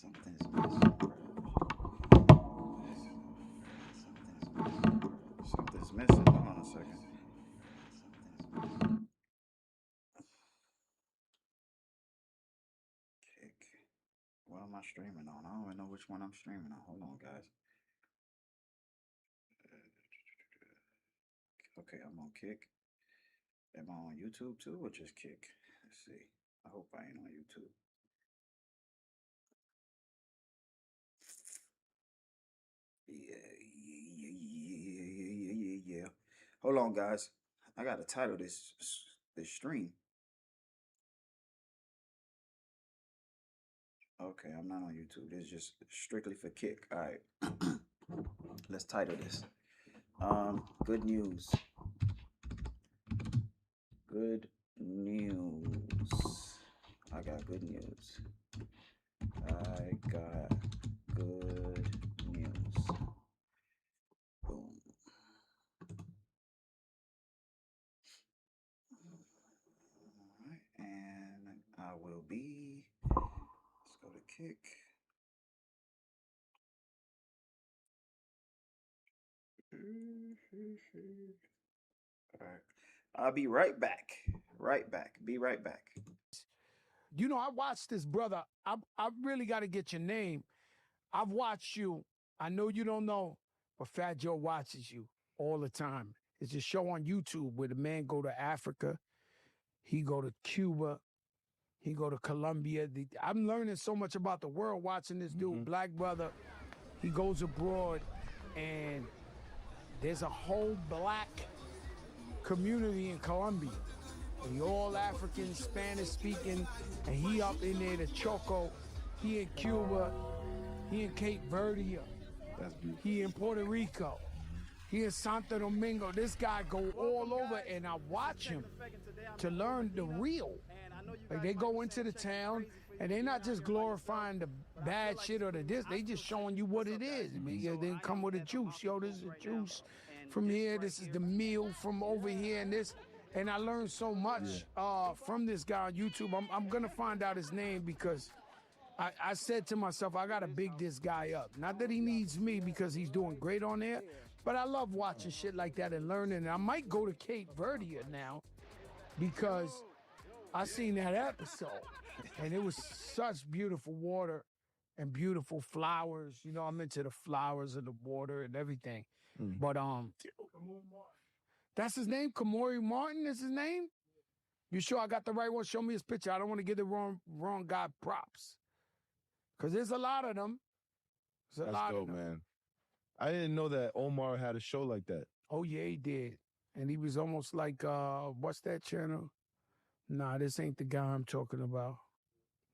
Something's missing, bro. Something's missing. Hold on a second. Something's missing. Kick. What am I streaming on? I don't even know which one I'm streaming on. Hold on, guys. Okay, I'm on Kick. Am I on YouTube too, or just Kick? Let's see. I hope I ain't on YouTube. Yeah. Hold on, guys. I gotta title this stream. Okay, I'm not on YouTube. This is just strictly for Kick. All right. Let's title this. Good news. Good news. I got good news. I got good news. Boom. All right, and I will be. Let's go to Kick. All right. I'll be right back. Right back. Be right back. You know, I watched this brother. I really got to get your name. I've watched you. I know you don't know, but Fat Joe watches you all the time. It's a show on YouTube where the man go to Africa, he go to Cuba, he go to Colombia. I'm learning so much about the world watching this dude, black brother. He goes abroad, and there's a whole black community in Colombia. We all African, Spanish speaking, and he up in there to Choco. He in Cuba, he in Cape Verde, he in Puerto Rico, he in Santo Domingo. This guy go all over, and I watch him to learn the real. Like they go into the town, and they're not just glorifying the bad shit or the this. They just showing you what it is. I mean, they come with a juice. Yo, this is a juice from here. This is the meal from over here, and this. And I learned so much from this guy on YouTube. I'm gonna find out his name because I said to myself, I gotta big this guy up. Not that he needs me because he's doing great on there, but I love watching shit like that and learning. And I might go to Cape Verde now because I seen that episode and it was such beautiful water and beautiful flowers. You know, I'm into the flowers and the water and everything. But that's his name? Kamori Martin is his name? You sure I got the right one? Show me his picture. I don't want to give the wrong guy props. Because there's a lot of them. There's a That's lot dope, of them. man. I didn't know that Omar had a show like that. Oh, yeah, he did. And he was almost like, what's that channel? Nah, this ain't the guy I'm talking about.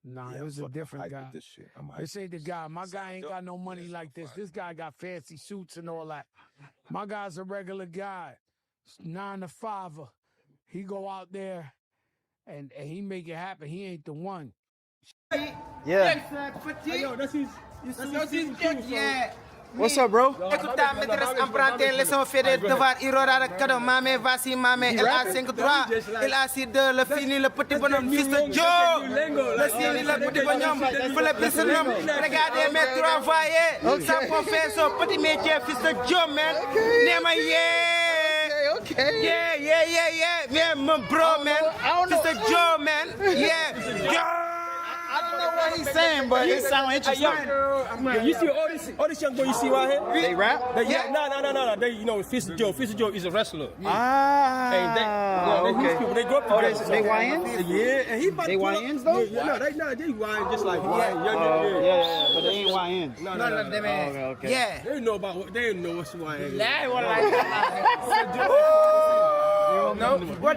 Nah, it was a different guy. This shit. This ain't the guy. My guy ain't got no money like this. This guy got fancy suits and all that. My guy's a regular guy. 9 to 5. He go out there and he make it happen. He ain't the one. Yeah. What's up, bro? Écoute, maîtresse empruntée, laissons faire des devoirs. Irora de cadeau, mamé, voici mamé. Elle a 5 droits, elle a 6 2, le fini, le petit bonhomme, fils de Joe. Le fini, le petit bonhomme, pour le petit bonhomme. Regardez mes 3 voyez. Ça peut faire son petit métier, fils de Joe, man. Nema, yeah. Okay. Yeah, my bro, man. Fils de Joe, man. Yeah. I don't know what he's saying, but it sounds interesting. Yo, you see all this young boy you see right here? They rap? No. They, you know, Fist of Joe. Fist of Joe is a wrestler. Ah, okay. They grew up together. They YNs? Yeah, and he about They to YNs though? they YN just like YN. Yeah, but they ain't YNs. No. Okay. Yeah. They know what's YN.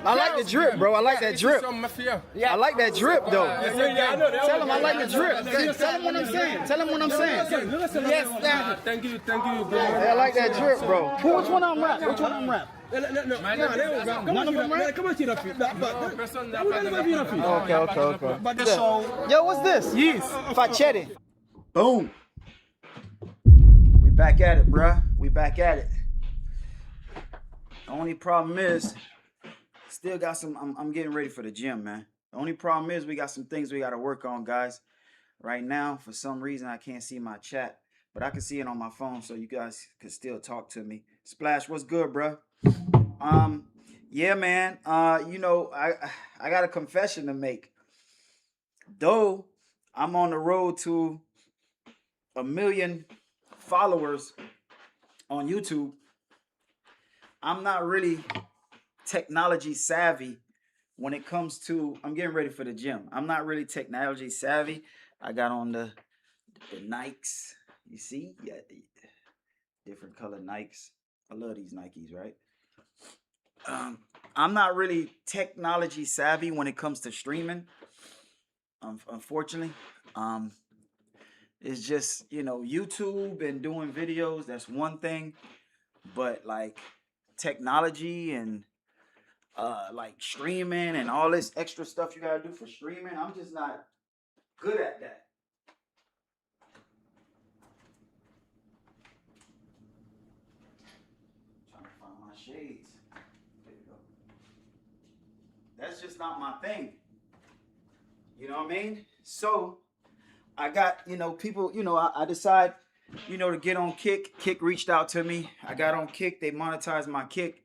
I like the drip, bro. I like that drip. I like that drip, though. I know. Tell him I like the drip. Tell him what I'm saying. Tell him what I'm saying. Yes, thank you, bro. Yeah, I like that drip, bro. Which one I'm rap? Which one I'm rap? None of them rap? Come on, see that. Okay. Yo, what's this? Yes. Facchetti. Boom. We back at it, bruh. We back at it. The only problem is, still got some, I'm getting ready for the gym, man. The only problem is we got some things we got to work on, guys. right now. For some reason, I can't see my chat, but I can see it on my phone, so you guys can still talk to me. Splash, what's good, bro? Yeah, man. You know, I got a confession to make. Though I'm on the road to 1 million followers on YouTube, I'm not really technology savvy when it comes to, I'm getting ready for the gym. I'm not really technology savvy. I got on the Nikes. You see? Yeah, different color Nikes. I love these Nikes, right? I'm not really technology savvy when it comes to streaming. Unfortunately, it's just, you know, YouTube and doing videos, that's one thing, but like technology and like streaming and all this extra stuff you gotta do for streaming, I'm just not good at that. Trying to find my shades. There you go. That's just not my thing. You know what I mean? So I got, you know, people, you know, I decide, you know, to get on Kick. Kick reached out to me. I got on Kick. They monetized my Kick.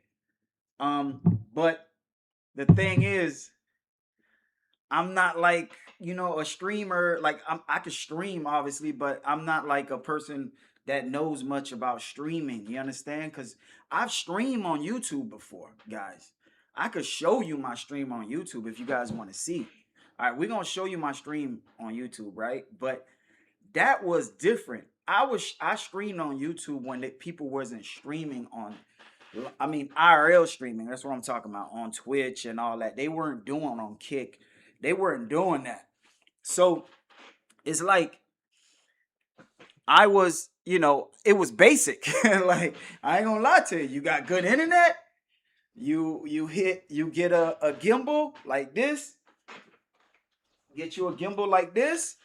But the thing is, I'm not like, you know, a streamer. Like I can stream obviously, but I'm not like a person that knows much about streaming. You understand? Because I've streamed on YouTube before, guys. I could show you my stream on YouTube if you guys want to see. All right, we're going to show you my stream on YouTube, right? But that was different. I streamed on YouTube when people wasn't streaming on, I mean, IRL streaming. That's what I'm talking about, on Twitch and all that. They weren't doing on Kick. They weren't doing that. So it's like I was, you know, it was basic. Like, I ain't going to lie to you. You got good internet. You get a gimbal like this. Get you a gimbal like this.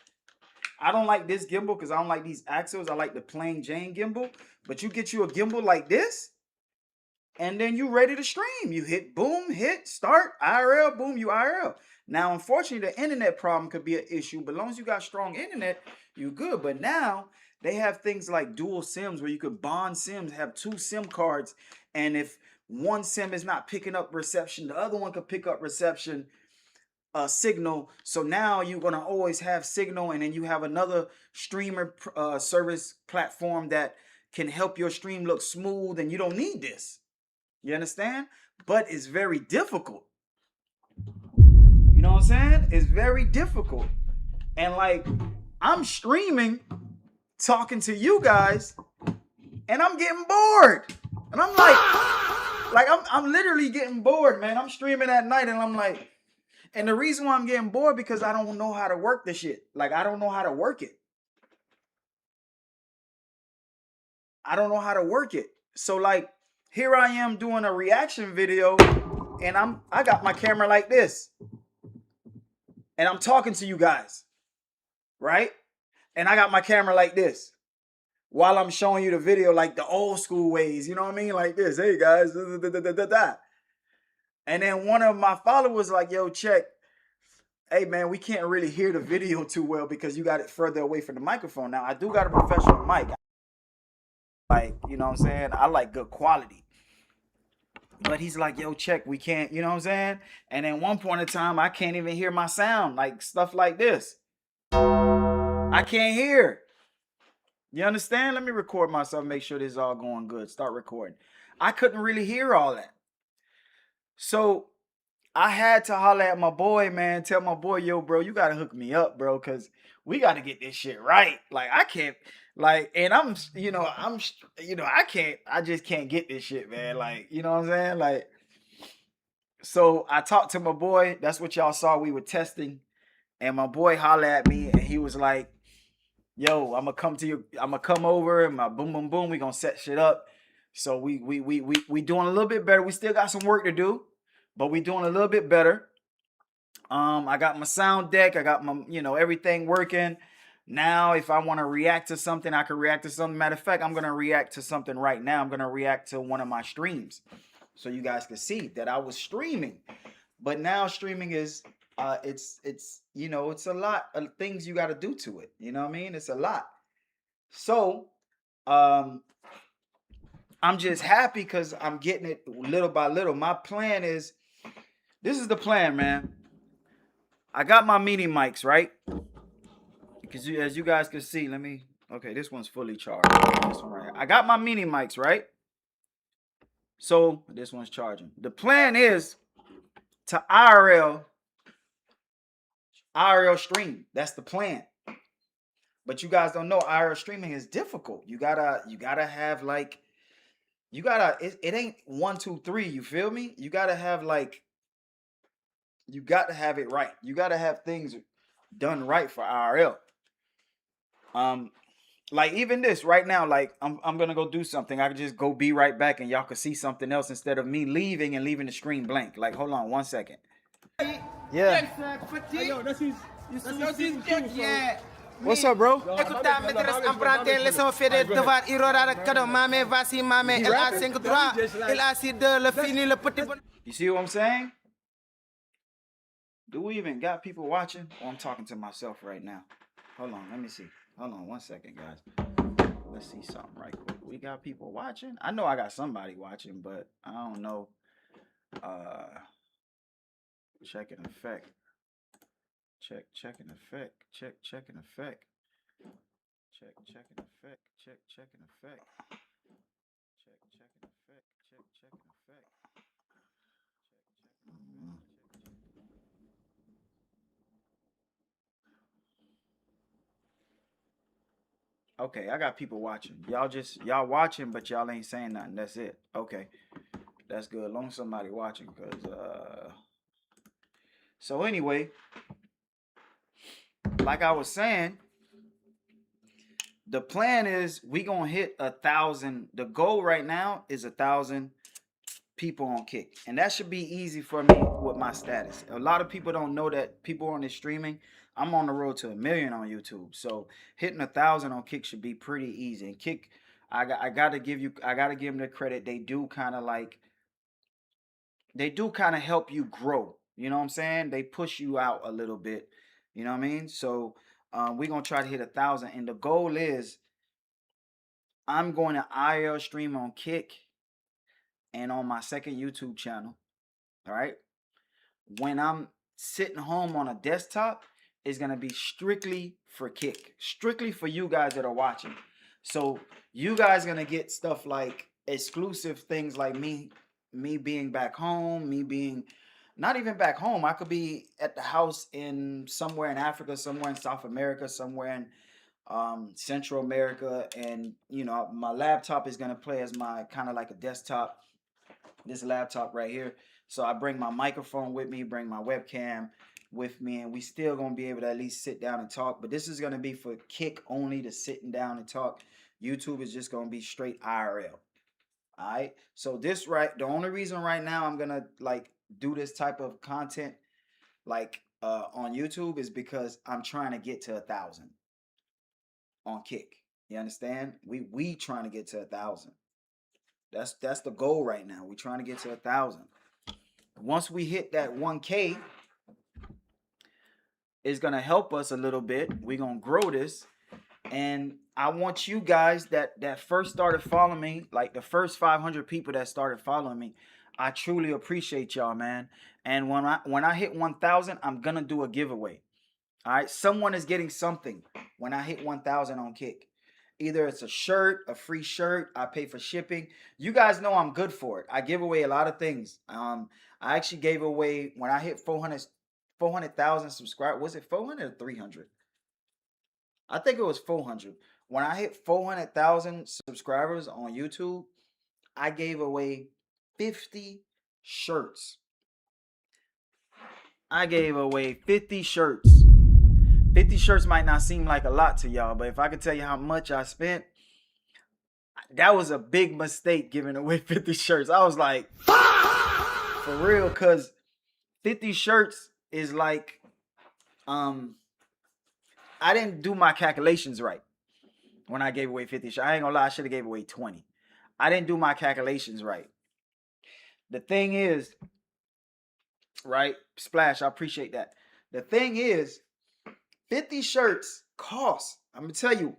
I don't like this gimbal because I don't like these axles. I like the plain Jane gimbal. But you get you a gimbal like this, and then you ready to stream. You hit boom, hit start, IRL, boom, you IRL. Now, unfortunately, the internet problem could be an issue, but as long as you got strong internet, you good. But now they have things like dual SIMs where you could bond SIMs, have 2 SIM cards, and if one SIM is not picking up reception, the other one could pick up reception. Signal. So now you're gonna always have signal, and then you have another streamer service platform that can help your stream look smooth, and you don't need this. You understand? But it's very difficult. You know what I'm saying? It's very difficult. And like, I'm streaming, talking to you guys, and I'm getting bored. And I'm like I'm literally getting bored, man. I'm streaming at night, and I'm like, and the reason why I'm getting bored because I don't know how to work this shit. Like, I don't know how to work it. I don't know how to work it. So like, here I am doing a reaction video, and I got my camera like this. And I'm talking to you guys. Right? And I got my camera like this. While I'm showing you the video like the old school ways. You know what I mean? Like this. Hey guys. And then one of my followers like, yo, check. Hey, man, we can't really hear the video too well because you got it further away from the microphone. Now, I do got a professional mic. Like, you know what I'm saying? I like good quality. But he's like, yo, check, we can't, you know what I'm saying? And then one point in time, I can't even hear my sound. Like, stuff like this. I can't hear. You understand? Let me record myself, make sure this is all going good. Start recording. I couldn't really hear all that. So I had to holler at my boy, man. Tell my boy, yo, bro, you got to hook me up, bro, because we got to get this shit right. Like, I can't, like, and I just can't get this shit, man. Like, you know what I'm saying? Like, so I talked to my boy. That's what y'all saw. We were testing. And my boy hollered at me, and he was like, yo, I'm going to come over, and my boom, boom, boom, we going to set shit up. So we doing a little bit better. We still got some work to do, but we doing a little bit better. I got my sound deck. I got my, everything working. Now, if I want to react to something, I can react to something. Matter of fact, I'm going to react to something right now. I'm going to react to one of my streams so you guys can see that I was streaming. But now streaming is it's you know, it's a lot of things you got to do to it. You know what I mean? It's a lot. So, um, I'm just happy because I'm getting it little by little. My plan is, this is the plan, man. I got my mini mics, right? Because as you guys can see, okay, this one's fully charged. This one right here. I got my mini mics, right? So this one's charging. The plan is to IRL stream. That's the plan. But you guys don't know IRL streaming is difficult. You gotta have like, it ain't 1, 2, 3. You feel me? You gotta have like, you got to have it right. You gotta have things done right for IRL. Like even this right now, like I'm gonna go do something. I can just go be right back and y'all can see something else instead of me leaving and leaving the screen blank. Like, hold on 1 second. Yeah. Yo, that's his Yeah. What's up, bro? Écoutez, maîtresse emprunté, laissons faire des devoirs. Il aura le cadeau. Maman, voici maman. Elle a 5 droits. Elle a 6 2. Le fini, le petit bonhomme. You see what I'm saying? Do we even got people watching? Oh, I'm talking to myself right now. Hold on, let me see. Hold on 1 second, guys. Let's see something right quick. We got people watching? I know I got somebody watching, but I don't know. Check in effect. Check in effect. Check in effect. Check in effect. Check in effect. Check in effect. Check in effect. Okay, I got people watching. Y'all watching, but y'all ain't saying nothing. That's it. Okay. That's good. As long as somebody watching, cause so anyway, like I was saying, the plan is we gonna hit 1,000. The goal right now is 1,000 people on Kick, and that should be easy for me with my status. A lot of people don't know that people on this streaming, I'm on the road to 1 million on YouTube, so hitting 1,000 on Kick should be pretty easy. And Kick, I gotta give them the credit. They do kind of help you grow. You know what I'm saying? They push you out a little bit. You know what I mean? So we're gonna try to hit 1,000, and the goal is I'm going to IRL stream on Kick and on my second YouTube channel. All right. When I'm sitting home on a desktop, it's gonna be strictly for Kick, strictly for you guys that are watching. So you guys gonna get stuff like exclusive things like me being back home, me being not even back home. I could be at the house in somewhere in Africa, somewhere in South America, somewhere in Central America, and you know my laptop is gonna play as my kind of like a desktop. This laptop right here. So I bring my microphone with me, bring my webcam with me, and we still gonna be able to at least sit down and talk. But this is gonna be for Kick only, to sitting down and talk. YouTube is just gonna be straight IRL. All right. So the only reason right now I'm gonna like do this type of content like on YouTube is because I'm trying to get to 1,000 on Kick. You understand? We trying to get to 1,000. That's the goal right now. We're trying to get to 1,000. Once we hit that 1K, it's gonna help us a little bit. We're gonna grow this, and I want you guys that first started following me, like the first 500 people that started following me. I truly appreciate y'all, man. And when I hit 1,000, I'm gonna do a giveaway. All right, someone is getting something when I hit 1,000 on Kick. Either it's a shirt, a free shirt. I pay for shipping. You guys know I'm good for it. I give away a lot of things. I actually gave away when I hit 400,000 subscribers. Was it 400 or 300? I think it was 400. When I hit 400,000 subscribers on YouTube, I gave away 50 shirts. I gave away 50 shirts. 50 shirts might not seem like a lot to y'all, but if I could tell you how much I spent, that was a big mistake giving away 50 shirts. I was like, for real, because 50 shirts is like, I didn't do my calculations right when I gave away 50 shirts. I ain't gonna lie, I should have gave away 20. I didn't do my calculations right. The thing is, right, Splash, I appreciate that. The thing is, 50 shirts cost. I'm gonna tell you,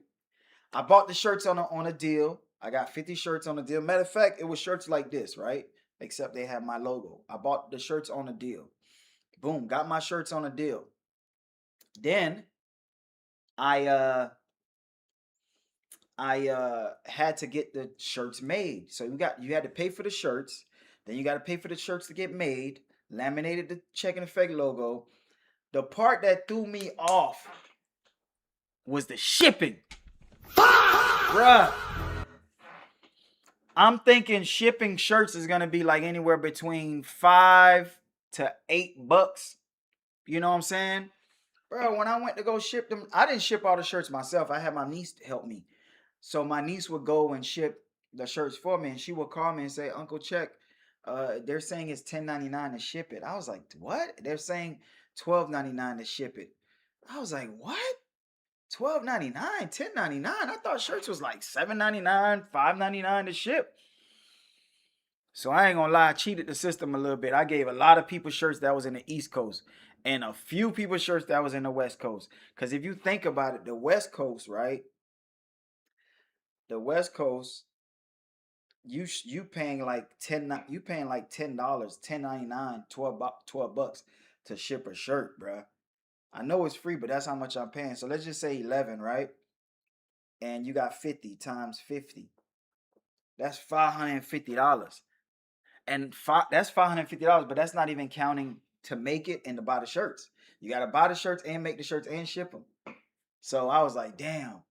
I bought the shirts on a deal. I got 50 shirts on a deal. Matter of fact, it was shirts like this, right? Except they had my logo. I bought the shirts on a deal. Boom, got my shirts on a deal. Then I had to get the shirts made. So you had to pay for the shirts. Then you got to pay for the shirts to get made. Laminated the Check and Effect logo. The part that threw me off was the shipping. Bruh. I'm thinking shipping shirts is gonna be like anywhere between $5 to $8. You know what I'm saying? Bro, when I went to go ship them, I didn't ship all the shirts myself. I had my niece help me. So my niece would go and ship the shirts for me, and she would call me and say, Uncle Check, they're saying it's $10.99 to ship it. I was like, what? They're saying $12.99 to ship it. I was like, what? $12.99, $10.99. I thought shirts was like $7.99, $5.99 to ship. So I ain't gonna lie, I cheated the system a little bit. I gave a lot of people shirts that was in the East Coast and a few people shirts that was in the West Coast. Because if you think about it, the West Coast, right? The West Coast, you paying like $10, $10.99, $12 to ship a shirt, bruh. I know it's free, but that's how much I'm paying. So let's just say 11, right? And you got 50 times 50. That's $550. And that's $550, but that's not even counting to make it and to buy the shirts. You got to buy the shirts and make the shirts and ship them. So I was like, damn,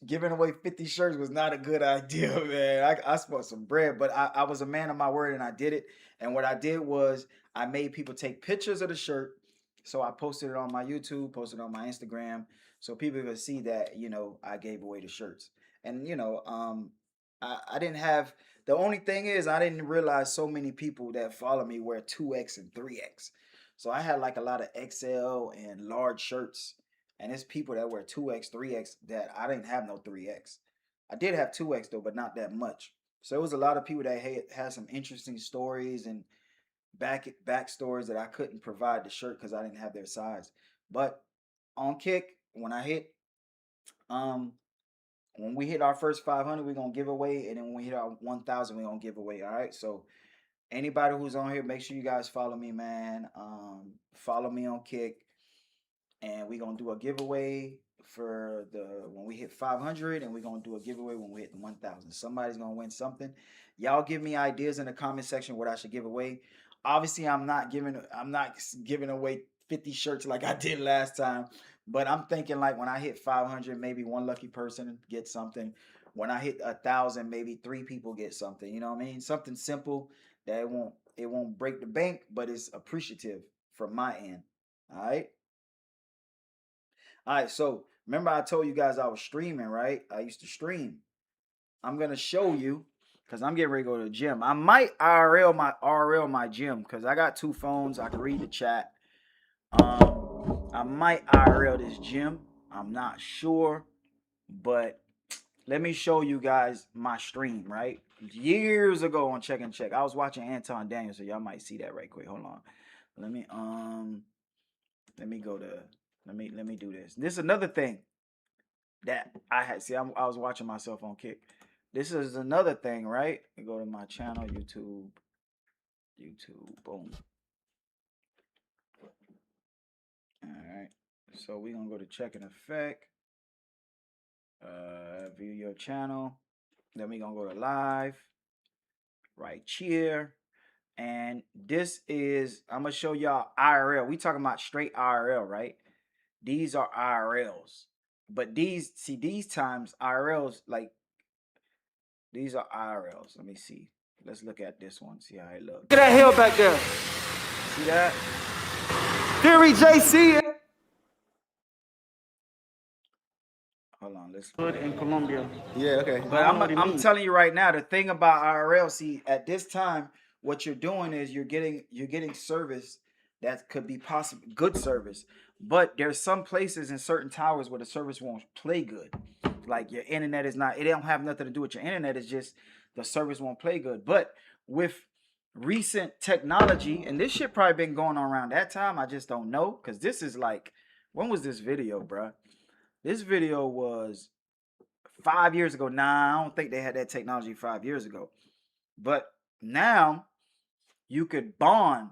giving away 50 shirts was not a good idea, man. I spent some bread, but I was a man of my word and I did it. And what I did was I made people take pictures of the shirt. So I posted it on my YouTube, posted it on my Instagram, so people could see that, you know, I gave away the shirts. And, you know, I didn't have, the only thing is I didn't realize so many people that follow me wear 2X and 3X. So I had like a lot of XL and large shirts. And it's people that wear 2X, 3X that I didn't have no 3X. I did have 2X though, but not that much. So it was a lot of people that had some interesting stories and backstories that I couldn't provide the shirt because I didn't have their size. But on Kick, when we hit our first 500, we're gonna give away, and then when we hit our 1,000, we're gonna give away. All right. So anybody who's on here, make sure you guys follow me, man. Follow me on Kick, and we're gonna do a giveaway for when we hit 500, and we're gonna do a giveaway when we hit 1,000. Somebody's gonna win something. Y'all give me ideas in the comment section what I should give away. Obviously, I'm not giving away 50 shirts like I did last time, but I'm thinking like when I hit 500, maybe one lucky person gets something. When I hit 1,000, maybe 3 people get something. You know what I mean? Something simple that it won't break the bank, but it's appreciative from my end. All right. All right. So remember I told you guys I was streaming, right? I used to stream. I'm gonna show you. Because I'm getting ready to go to the gym. I might RL my gym because I got 2 phones. I can read the chat. I might IRL this gym. I'm not sure. But let me show you guys my stream, right? Years ago on Check and Check. I was watching Anton Daniels, so y'all might see that right quick. Hold on. Let me do this. This is another thing that I had. See, I was watching myself on Kick. This is another thing, right? I go to my channel, YouTube, boom. All right. So we're going to go to Check and Effect. View your channel. Then we're going to go to live. Right here. And this is, I'm going to show y'all IRL. We talking about straight IRL, right? These are IRLs. But these times IRLs, like, these are IRLs. Let me see. Let's look at this one. See how it looks. Look at that hill back there. See that? Fury JC. Hold on. Let's put in Colombia. Yeah, okay. But I'm telling you right now, the thing about IRL, see, at this time, what you're doing is you're getting service that could be possible, good service. But there's some places in certain towers where the service won't play good. Like your internet is not, it don't have nothing to do with your internet. It's just the service won't play good. But with recent technology, and this shit probably been going on around that time. I just don't know, because this is like, when was this video, bruh? This video was 5 years ago. Nah, I don't think they had that technology 5 years ago. But now you could bond.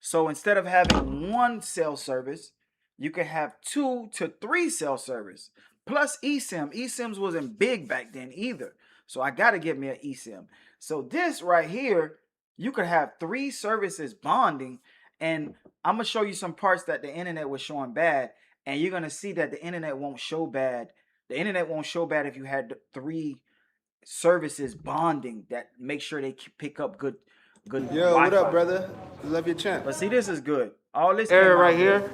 So instead of having one cell service, you could have 2 to 3 cell service. Plus eSIM. eSIMs wasn't big back then either. So I got to get me an eSIM. So this right here, you could have 3 services bonding. And I'm going to show you some parts that the internet was showing bad. And you're going to see that the internet won't show bad. The internet won't show bad if you had 3 services bonding that make sure they pick up good Yo, Wi-Fi. what up, brother? Love your champ. But see, this is good. All this area right here,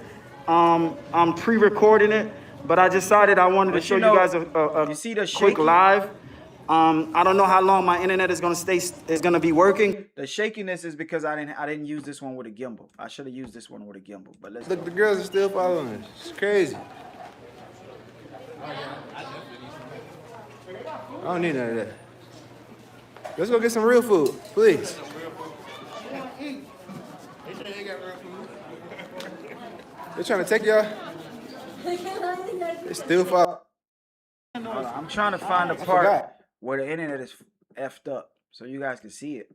I'm pre-recording it, but I decided I wanted to show you guys a you see the quick shaking? live. I don't know how long my internet is gonna be working. The shakiness is because I didn't use this one with a gimbal. I should have used this one with a gimbal. But let's Look, the girls are still following us. It's crazy. I don't need none of that. Let's go get some real food, please. They're trying to take y'all. They still following. hold on. I'm trying to find the I part forgot. where the internet is effed up so you guys can see it.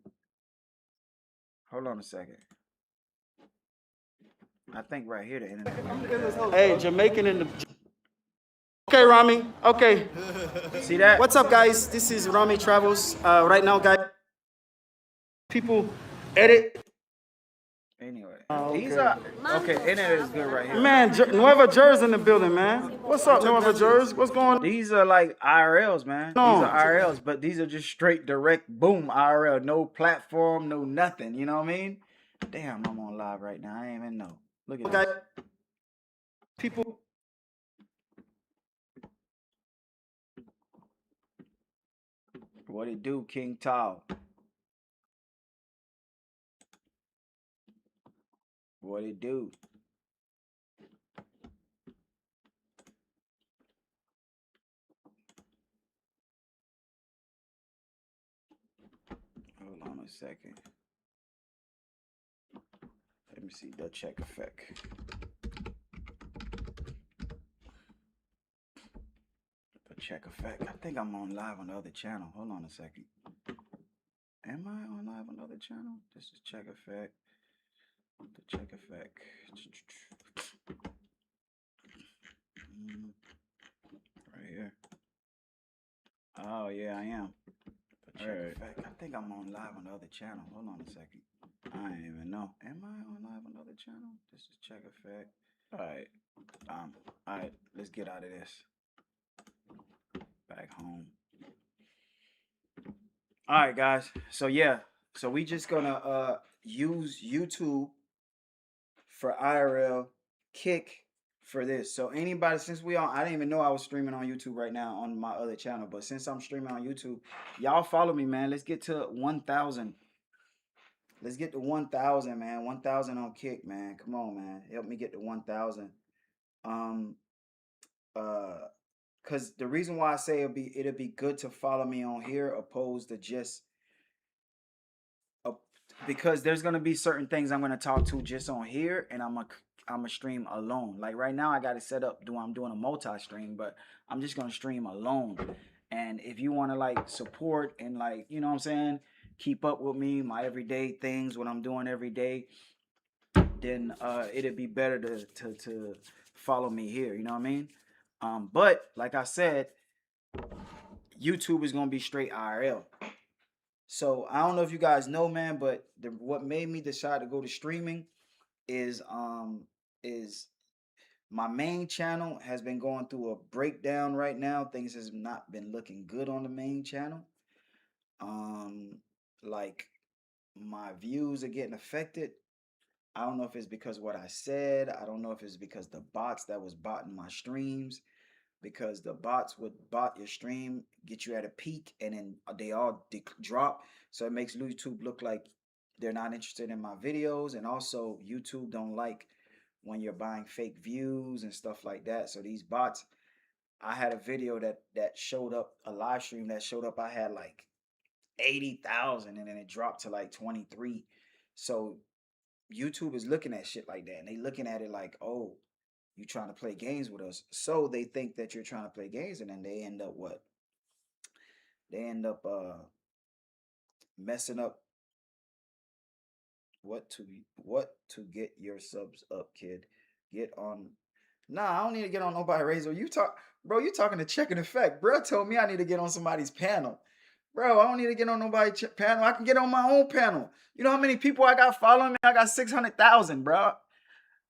Hold on a second. I think right here the internet. Hey, Jamaican in the. Okay, Rami. Okay. See that? What's up, guys? This is Rami Travels. Right now, guys, people edit. Anyway, these are okay. Internet is good right here. Man, Nueva Jersey in the building, man. What's up, Nueva Jersey? What's going on? These are like IRLs, man. No. These are IRLs, but these are just straight direct boom IRL. No platform, no nothing. You know what I mean? Damn, I'm on live right now. I ain't even know. Look at Okay. that. People. What it do, King Tao? What it do? Hold on a second. Let me see the check effect. The check effect. I think I'm on live on the other channel. Hold on a second. Am I on live on the other channel? This is check effect. The check effect. Right here. Oh yeah, I am. The check effect. I think I'm on live on the other channel. Hold on a second. I don't even know. Am I on live on the other channel? This is check effect. Alright. Alright, let's get out of this. Back home. Alright guys. So yeah. So we just gonna use YouTube for IRL, Kick for this. So anybody, since I didn't even know I was streaming on YouTube right now on my other channel, but since I'm streaming on YouTube, y'all follow me, man. Let's get to 1,000. Let's get to 1,000, man. 1,000 on Kick, man. Come on, man. Help me get to 1,000. Cause the reason why I say it'll be good to follow me on here opposed to just because there's gonna be certain things I'm gonna talk to just on here, and I'm a stream alone. Like right now, I got it set up. I'm doing a multi-stream, but I'm just gonna stream alone. And if you wanna like support and like, you know what I'm saying, keep up with me, my everyday things, what I'm doing every day, then it'd be better to follow me here. You know what I mean? But like I said, YouTube is gonna be straight IRL. So I don't know if you guys know, man, but what made me decide to go to streaming is my main channel has been going through a breakdown right now. Things has not been looking good on the main channel. Like my views are getting affected. I don't know if it's because what I said. I don't know if it's because the bots that was botting my streams. Because the bots would bot your stream, get you at a peak, and then they all drop. So it makes YouTube look like they're not interested in my videos. And also YouTube don't like when you're buying fake views and stuff like that. So these bots, I had a video that showed up, a live stream that showed up. I had like 80,000 and then it dropped to like 23. So YouTube is looking at shit like that, and they looking at it like, oh, you trying to play games with us. So they think that you're trying to play games, and then they end up what? They end up messing up what to get your subs up, kid. Get on. Nah, I don't need to get on nobody razor. You talking to Check and Effect. Bro told me I need to get on somebody's panel. Bro, I don't need to get on nobody's panel. I can get on my own panel. You know how many people I got following me? I got 600,000, bro.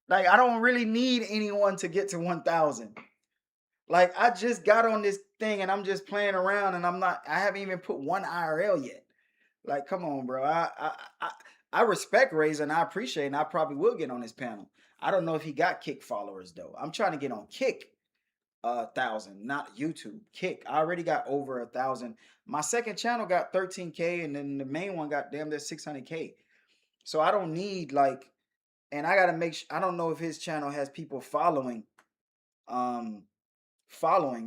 Like, I don't really need anyone to get to 1,000. Like, I just got on this thing and I'm just playing around, and I haven't even put one IRL yet. Like, come on, bro. I respect Razor and I appreciate it, and I probably will get on his panel. I don't know if he got Kick followers though. I'm trying to get on Kick 1,000, not YouTube. Kick. I already got over 1,000. My second channel got 13K, and then the main one got damn near 600K. So I don't need like, and I gotta make sure. I don't know if his channel has people following,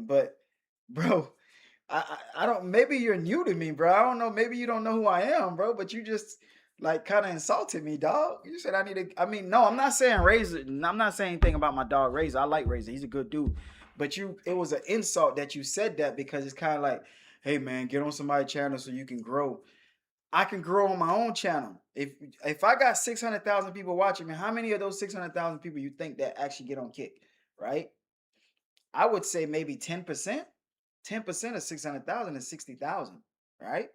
but bro, I don't. Maybe you're new to me, bro. I don't know. Maybe you don't know who I am, bro. But you just like kind of insulted me, dog. You said I need to. I mean, no, I'm not saying Razor. I'm not saying anything about my dog Razor. I like Razor. He's a good dude. But it was an insult that you said that, because it's kind of like, hey man, get on somebody's channel so you can grow. I can grow on my own channel. If I got 600,000 people watching me, how many of those 600,000 people you think that actually get on Kick, right? I would say maybe 10%. 10% of 600,000 is 60,000, right?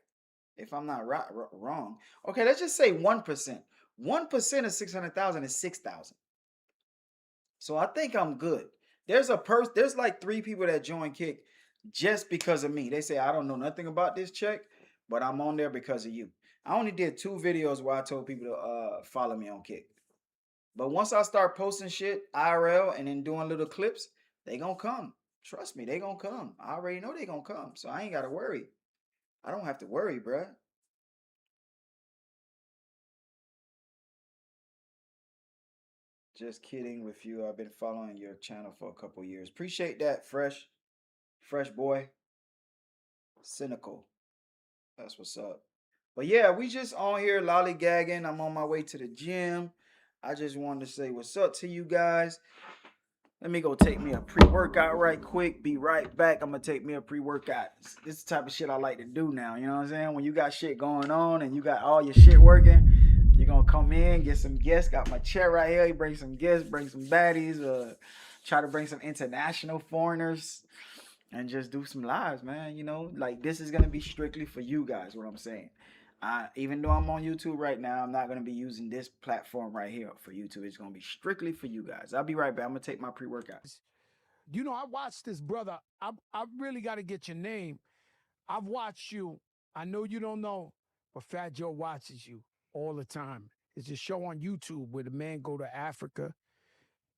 If I'm not wrong. Okay, let's just say 1%. 1% of 600,000 is 6,000. So I think I'm good. There's like 3 people that join Kick just because of me. They say, I don't know nothing about this check, but I'm on there because of you. I only did 2 videos where I told people to follow me on Kick. But once I start posting shit IRL and then doing little clips, they gonna come. Trust me, they gonna come. I already know they gonna come. So I ain't gotta worry. I don't have to worry, bruh. Just kidding with you. I've been following your channel for a couple years. Appreciate that, Fresh boy. Cynical. That's what's up. But yeah, we just on here lollygagging. I'm on my way to the gym. I just wanted to say what's up to you guys. Let me go take me a pre-workout right quick. Be right back. I'm going to take me a pre-workout. This is the type of shit I like to do now. You know what I'm saying? When you got shit going on and you got all your shit working, you're going to come in, get some guests. Got my chair right here. You bring some guests, bring some baddies. Try to bring some international foreigners and just do some lives, man. You know, like this is going to be strictly for you guys, what I'm saying. Even though I'm on YouTube right now, I'm not going to be using this platform right here for YouTube. It's going to be strictly for you guys. I'll be right back. I'm going to take my pre-workout. You know, I watched this brother. I really got to get your name. I've watched you. I know you don't know, but Fat Joe watches you all the time. It's a show on YouTube where the man go to Africa.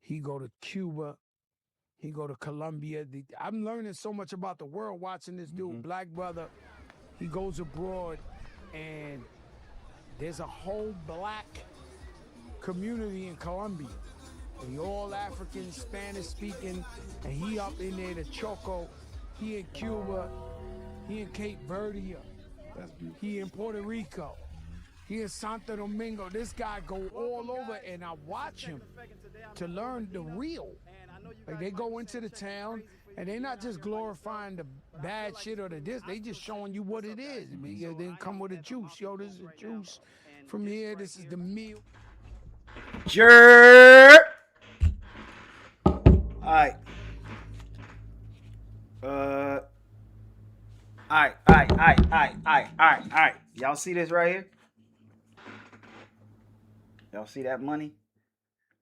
He go to Cuba. He go to Colombia. I'm learning so much about the world watching this dude, black brother. He goes abroad. And there's a whole black community in Colombia. They all African, Spanish speaking, and he up in there, the Choco. He in Cuba. He in Cape Verde. He in Puerto Rico. He in Santo Domingo. This guy go all over, and I watch him to learn the real. Like they go into the town, and they're not just glorifying the bad shit or the this. They just showing you what it is. I mean, they come with a juice. Yo, this is a juice from here. This is the meal. Jerk. All right. All right. Y'all see this right here? Y'all see that money?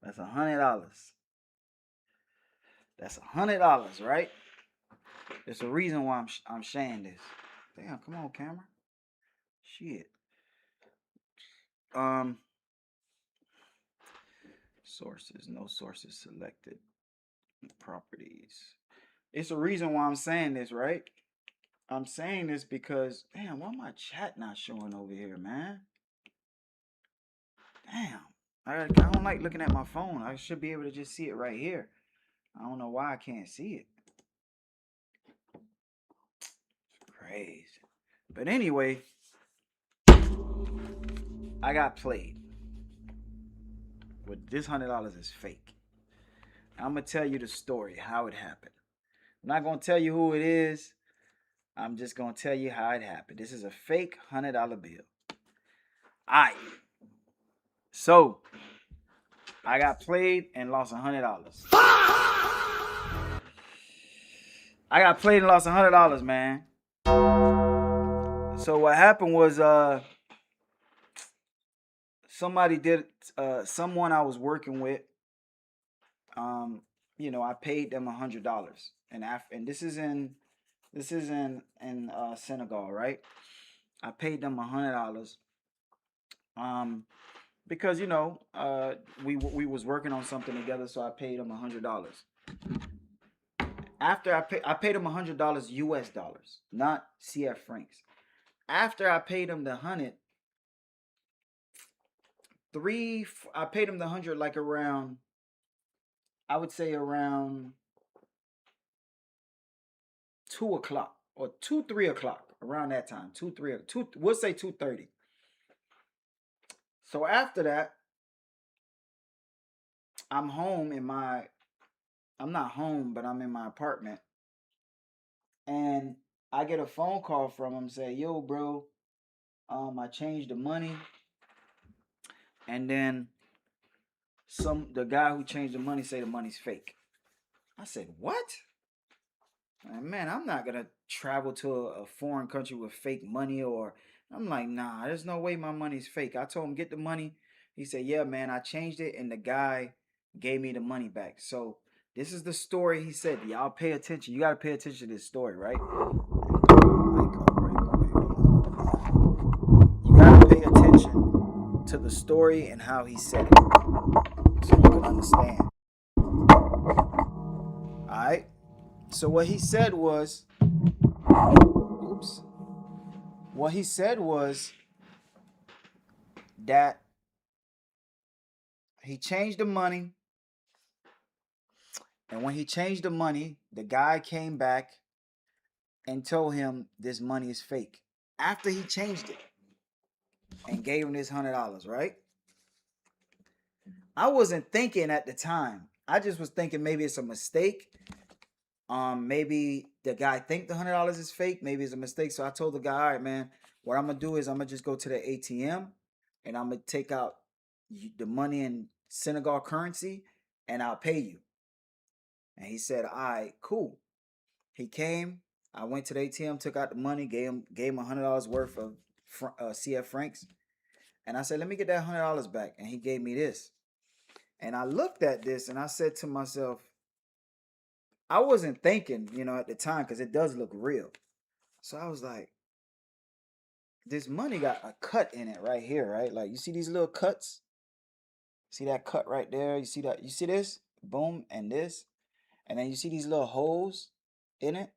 That's $100. That's $100, right? There's a reason why I'm sharing this. Damn, come on, camera. Shit. Sources, no sources selected. Properties. It's a reason why I'm saying this, right? I'm saying this because, damn, why my chat not showing over here, man? Damn. I don't like looking at my phone. I should be able to just see it right here. I don't know why I can't see it. It's crazy. But anyway, I got played. With this $100 is fake. I'm gonna tell you the story, how it happened. I'm not gonna tell you who it is. I'm just gonna tell you how it happened. This is a fake $100 bill. Alright. So I got played and lost $100. I got played and lost $100, man. So what happened was somebody did someone I was working with, I paid them $100. And this is in Senegal, right? I paid them $100. Because we was working on something together, so I paid them $100. After I paid them $100 US dollars, not CF francs. After I paid them the 100, I paid them the 100 like around, I would say around 2 o'clock or 3 o'clock, around that time, 2, we'll say 2:30. So after that, I'm not home, but I'm in my apartment. And I get a phone call from him say, yo, bro, I changed the money. And then the guy who changed the money say the money's fake. I said, what? Man, I'm not going to travel to a foreign country with fake money I'm like, nah, there's no way my money's fake. I told him, get the money. He said, yeah, man, I changed it. And the guy gave me the money back. So this is the story he said. Y'all pay attention. You got to pay attention to this story, right? You got to pay attention to the story and how he said it so you can understand. All right? So what he said was, that he changed the money. And when he changed the money, the guy came back and told him this money is fake. After he changed it and gave him this $100, right? I wasn't thinking at the time. I just was thinking maybe it's a mistake. Maybe the guy think the $100 is fake. Maybe it's a mistake. So I told the guy, all right, man, what I'm going to do is I'm going to just go to the ATM and I'm going to take out the money in Senegal currency and I'll pay you. And he said, all right, cool. He came. I went to the ATM, took out the money, gave him $100 worth of CF francs. And I said, let me get that $100 back. And he gave me this. And I looked at this and I said to myself, I wasn't thinking, at the time, because it does look real. So I was like, this money got a cut in it right here, right? Like, you see these little cuts? See that cut right there? You see that? You see this? Boom, and this. And then you see these little holes in it.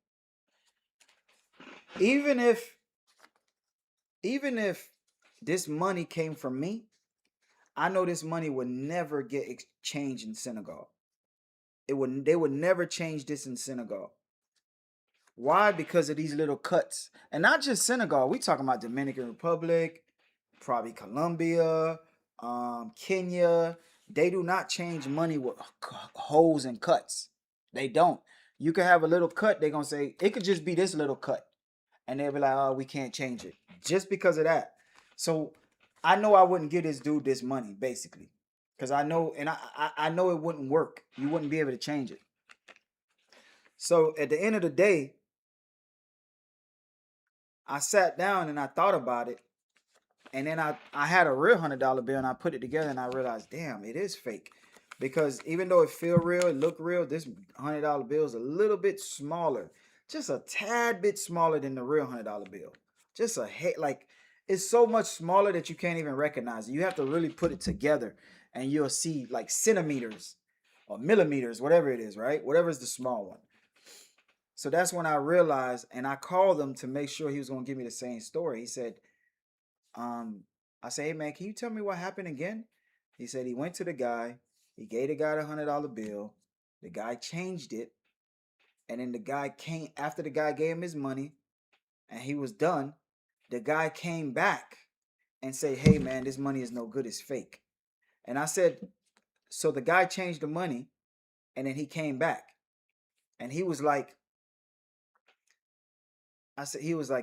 Even if this money came from me, I know this money would never get exchanged in Senegal. They would never change this in Senegal. Why? Because of these little cuts. And not just Senegal. We talking about Dominican Republic, probably Colombia, Kenya. They do not change money with holes and cuts. They don't. You can have a little cut. They're going to say, it could just be this little cut. And they'll be like, oh, we can't change it. Just because of that. So I know I wouldn't give this dude this money, basically. Because I know, and I know it wouldn't work. You wouldn't be able to change it. So at the end of the day, I sat down and I thought about it. And then I had a real $100 bill and I put it together and I realized, damn, it is fake. Because even though it feel real, it look real, this $100 bill is a little bit smaller. Just a tad bit smaller than the real $100 bill. Just it's so much smaller that you can't even recognize it. You have to really put it together and you'll see like centimeters or millimeters, whatever it is, right? Whatever is the small one. So that's when I realized, and I called him to make sure he was going to give me the same story. He said, I said, hey man, can you tell me what happened again? He said he went to the guy. He gave the guy the $100 bill. The guy changed it. And then the guy came, after the guy gave him his money and he was done, the guy came back and say, hey man, this money is no good, it's fake. And I said, so the guy changed the money and then he came back and he was like,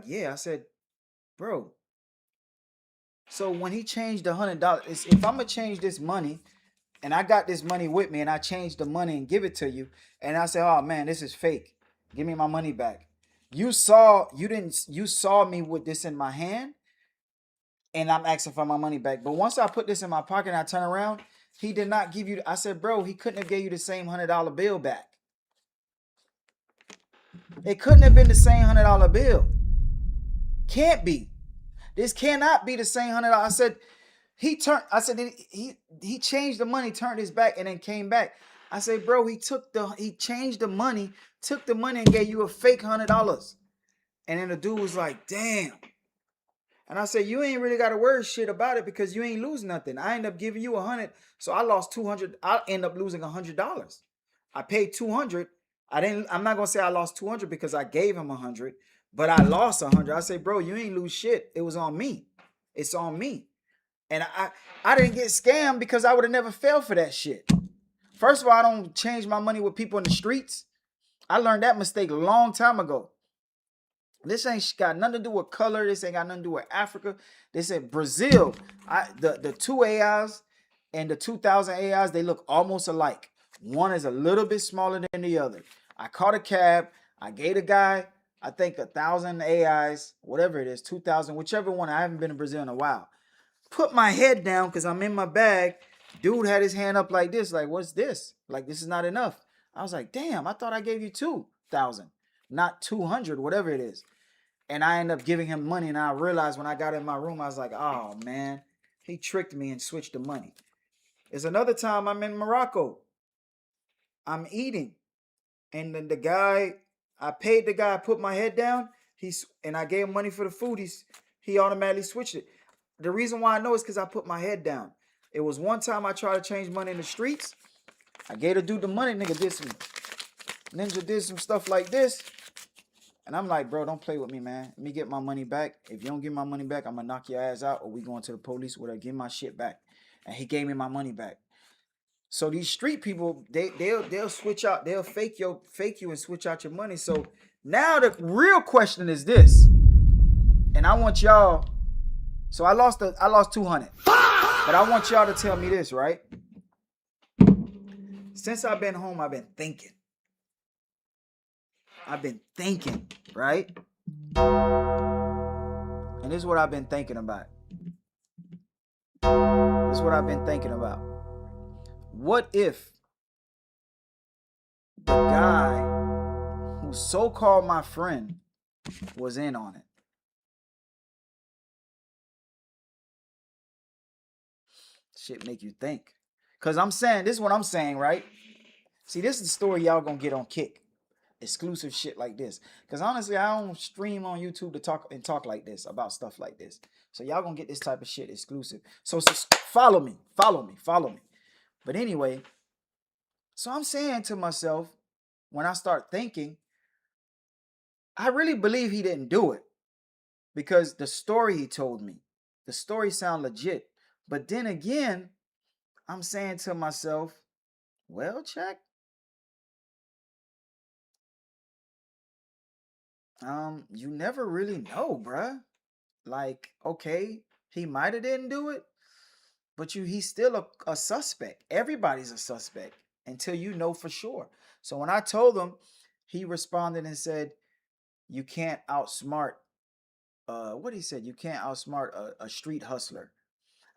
yeah. I said, bro, so when he changed $100, if I'm gonna change this money and I got this money with me and I change the money and give it to you, and I say, oh man, this is fake, give me my money back. You saw me with this in my hand and I'm asking for my money back. But once I put this in my pocket and I turn around, he did not give you. I said, bro, he couldn't have gave you the same $100 bill back. It couldn't have been the same $100 bill. Can't be. This cannot be the same $100. I said, he changed the money, turned his back, and then came back. I said, bro, he changed the money, took the money and gave you a fake $100. And then the dude was like, damn. And I said, you ain't really got to worry shit about it because you ain't lose nothing. I end up giving you 100, so I lost 200. I end up losing $100. I paid 200. I'm not gonna say I lost 200 because I gave him 100, but I lost 100. I say, bro, you ain't lose shit. It was on me. It's on me. And I didn't get scammed because I would have never fell for that shit. First of all, I don't change my money with people in the streets. I learned that mistake a long time ago. This ain't got nothing to do with color. This ain't got nothing to do with Africa. This ain't Brazil. The two AIs and the 2000 AIs, they look almost alike. One is a little bit smaller than the other. I caught a cab. I gave the guy, I think 1,000 AIs, whatever it is, 2,000, whichever one. I haven't been to Brazil in a while. Put my head down because I'm in my bag. Dude had his hand up like this, like, what's this? Like, this is not enough. I was like, damn, I thought I gave you 2,000, not 200, whatever it is. And I end up giving him money. And I realized when I got in my room, I was like, oh, man, he tricked me and switched the money. There's another time I'm in Morocco. I'm eating. And then the guy, I paid the guy, I put my head down. And I gave him money for the food. He automatically switched it. The reason why I know is because I put my head down. It was one time I tried to change money in the streets. I gave the dude the money. Ninja did some stuff like this. And I'm like, bro, don't play with me, man. Let me get my money back. If you don't give my money back, I'm going to knock your ass out or we going to the police or give my shit back. And he gave me my money back. So these street people, they'll switch out. They'll fake you and switch out your money. So now the real question is this. And I want y'all. So I lost 200. But I want y'all to tell me this, right? Since I've been home, I've been thinking. Right? And this is what I've been thinking about. What if the guy who so-called my friend was in on it? Shit make you think. Because this is what I'm saying, right? See, this is the story y'all gonna get on Kick. Exclusive shit like this. Because honestly, I don't stream on YouTube to talk like this about stuff like this. So y'all gonna get this type of shit exclusive. So follow me. But anyway, so I'm saying to myself, when I start thinking, I really believe he didn't do it. Because the story he told me, the story sound legit. But then again, I'm saying to myself, well, check. You never really know, bruh. Like, okay, he might have didn't do it, but he's still a suspect. Everybody's a suspect until you know for sure. So when I told him, he responded and said, you can't outsmart, what he said, you can't outsmart a street hustler.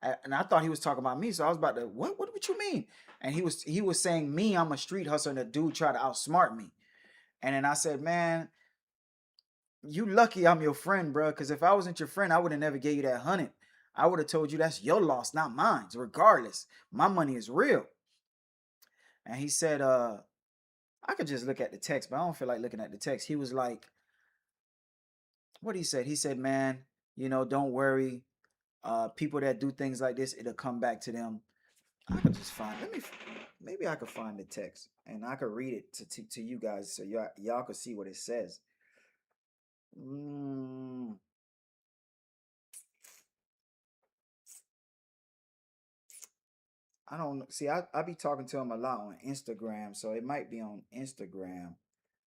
And I thought he was talking about me, so I was about to, what you mean? And he was saying me, I'm a street hustler, and the dude tried to outsmart me. And then I said, man, you lucky I'm your friend, bro. Because if I wasn't your friend, I would have never gave you that 100. I would have told you that's your loss, not mine. Regardless, my money is real. And he said, I could just look at the text, but I don't feel like looking at the text. He was like, what he said? He said, man, don't worry. People that do things like this, it'll come back to them. I could just maybe I could find the text and I could read it to you guys so y'all could see what it says. I don't see. I be talking to him a lot on Instagram, so it might be on Instagram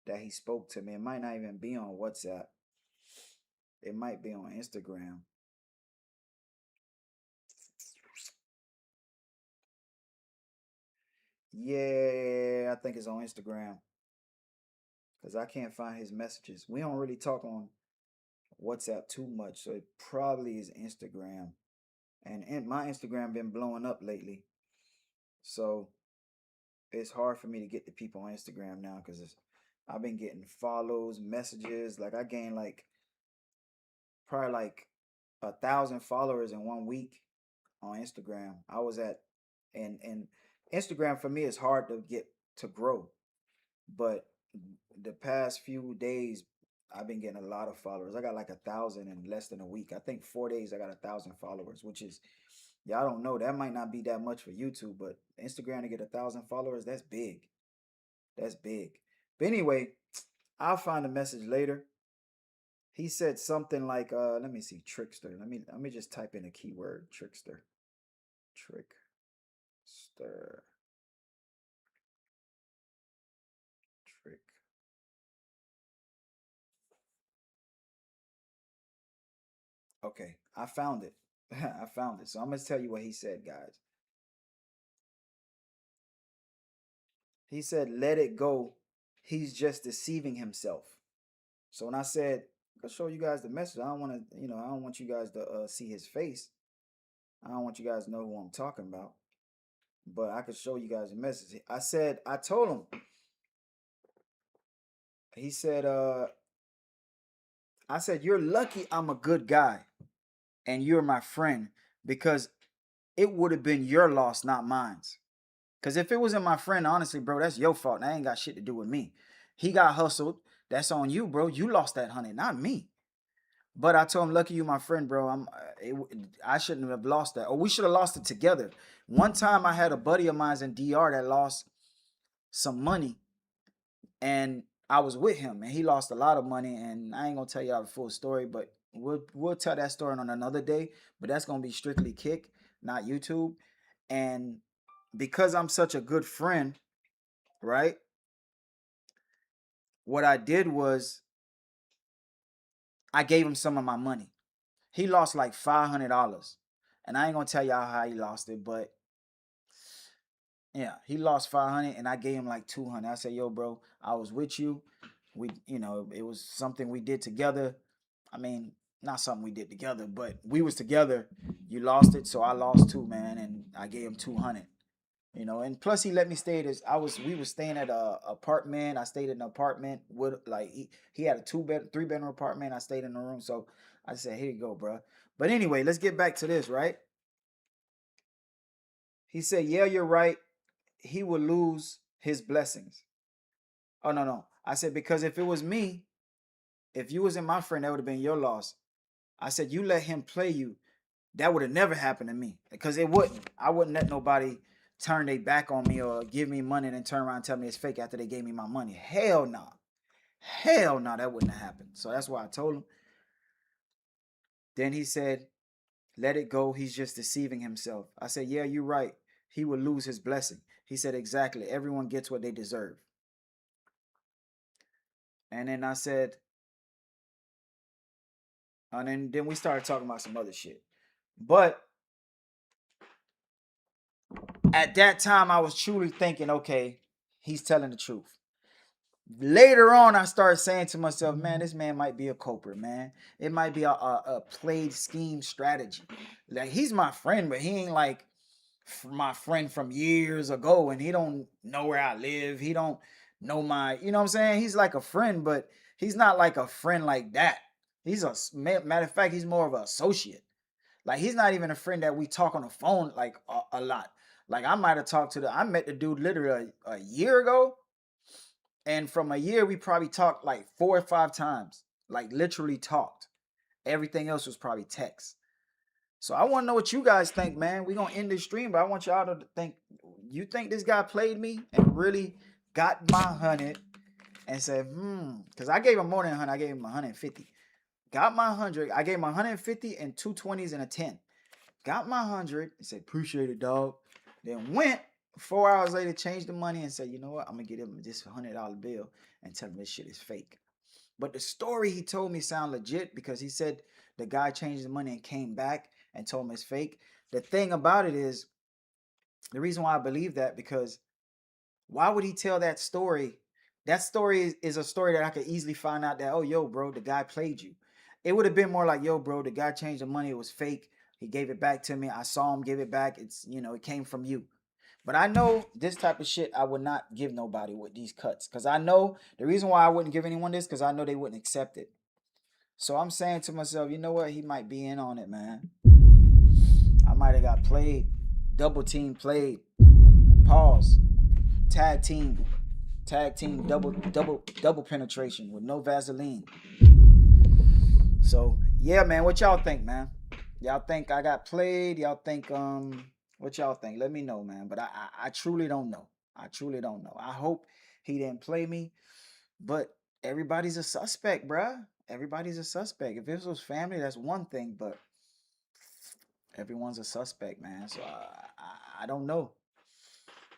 that he spoke to me. It might not even be on WhatsApp. It might be on Instagram. Yeah, I think it's on Instagram because I can't find his messages. We don't really talk on WhatsApp too much, so it probably is Instagram. And my Instagram been blowing up lately, so it's hard for me to get the people on Instagram now because I've been getting follows, messages. Like I gained like probably like 1,000 followers in 1 week on Instagram. I was at and Instagram for me is hard to get to grow, but the past few days I've been getting a lot of followers. I got like 1,000 in less than a week. I think 4 days I got 1,000 followers, which is y'all don't know that might not be that much for YouTube, but Instagram to get 1,000 followers, that's big. That's big. But anyway, I'll find a message later. He said something like, let me see, trickster. Let me just type in a keyword, trickster. Trickster. Trick. Okay, I found it. I found it. So I'm gonna tell you what he said, guys. He said, let it go. He's just deceiving himself. So when I said, I'll show you guys the message. I don't want to, I don't want you guys to see his face. I don't want you guys to know who I'm talking about. But I could show you guys the message. I told him. He said, I said, you're lucky I'm a good guy and you're my friend because it would have been your loss, not mine's. Because if it wasn't my friend, honestly, bro, that's your fault. That ain't got shit to do with me. He got hustled. That's on you, bro. You lost that 100, not me. But I told him, lucky you, my friend, bro. I shouldn't have lost that. Or we should have lost it together. One time I had a buddy of mine in DR that lost some money. And I was with him. And he lost a lot of money. And I ain't going to tell y'all the full story. But we'll tell that story on another day. But that's going to be strictly Kick, not YouTube. And because I'm such a good friend, right? What I did was I gave him some of my money. He lost like $500. And I ain't going to tell y'all how he lost it, but yeah, he lost 500 and I gave him like 200. I said, yo, bro, I was with you. It was something we did together. I mean, not something we did together, but we was together. You lost it, so I lost too, man. And I gave him 200. And plus he let me stay at we was staying at a apartment. I stayed in an apartment with like he had a 3-bedroom apartment. I stayed in the room. So I said, here you go, bro. But anyway, let's get back to this, right? He said, yeah, you're right. He will lose his blessings. Oh, no. I said, because if it was me, if you wasn't my friend, that would have been your loss. I said, you let him play you. That would have never happened to me because it wouldn't. I wouldn't let nobody turn their back on me or give me money and then turn around and tell me it's fake after they gave me my money. Hell no. Hell no, that wouldn't have happened. So that's why I told him. Then he said, let it go. He's just deceiving himself. I said, yeah, you're right. He will lose his blessing. He said, exactly. Everyone gets what they deserve. And then I said, and then we started talking about some other shit. But at that time, I was truly thinking, okay, he's telling the truth. Later on, I started saying to myself, man, this man might be a culprit, man. It might be a played scheme strategy. Like, he's my friend, but he ain't like my friend from years ago, and he don't know where I live. He don't know my, you know what I'm saying? He's like a friend, but he's not like a friend like that. He's matter of fact, he's more of an associate. Like, he's not even a friend that we talk on the phone like a lot. Like, I might have talked I met the dude literally a year ago. And from a year, we probably talked like 4 or 5 times. Like, literally talked. Everything else was probably text. So I want to know what you guys think, man. We're going to end this stream, but I want y'all to think, you think this guy played me and really got my 100 and said, because I gave him more than 100. I gave him 150. Got my 100. I gave him 150 and 2 20s and a 10. Got my 100 and said, appreciate it, dog. Then went 4 hours later, changed the money and said, you know what? I'm gonna get him this $100 bill and tell him this shit is fake. But the story he told me sound legit because he said the guy changed the money and came back and told him it's fake. The thing about it is, the reason why I believe that, because why would he tell that story? That story is a story that I could easily find out that, oh, yo, bro, the guy played you. It would have been more like, yo, bro, the guy changed the money. It was fake. He gave it back to me. I saw him give it back. It's, it came from you. But I know this type of shit I would not give nobody with these cuts. Because I know the reason why I wouldn't give anyone this, because I know they wouldn't accept it. So I'm saying to myself, you know what? He might be in on it, man. I might have got played. Double team played. Pause. Tag team, double penetration with no Vaseline. So yeah, man, what y'all think, man? Y'all think I got played? Y'all think what y'all think? Let me know, man. But I truly don't know. I truly don't know. I hope he didn't play me, but everybody's a suspect, bruh. Everybody's a suspect. If this was family, that's one thing, but everyone's a suspect, man. So I don't know.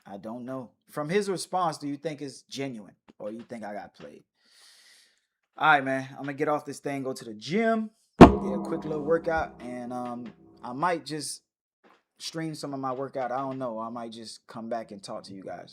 I don't know. From his response, do you think it's genuine or you think I got played? All right, man. I'm going to get off this thing, go to the gym, get a quick little workout, and I might just stream some of my workout. I don't know. I might just come back and talk to you guys.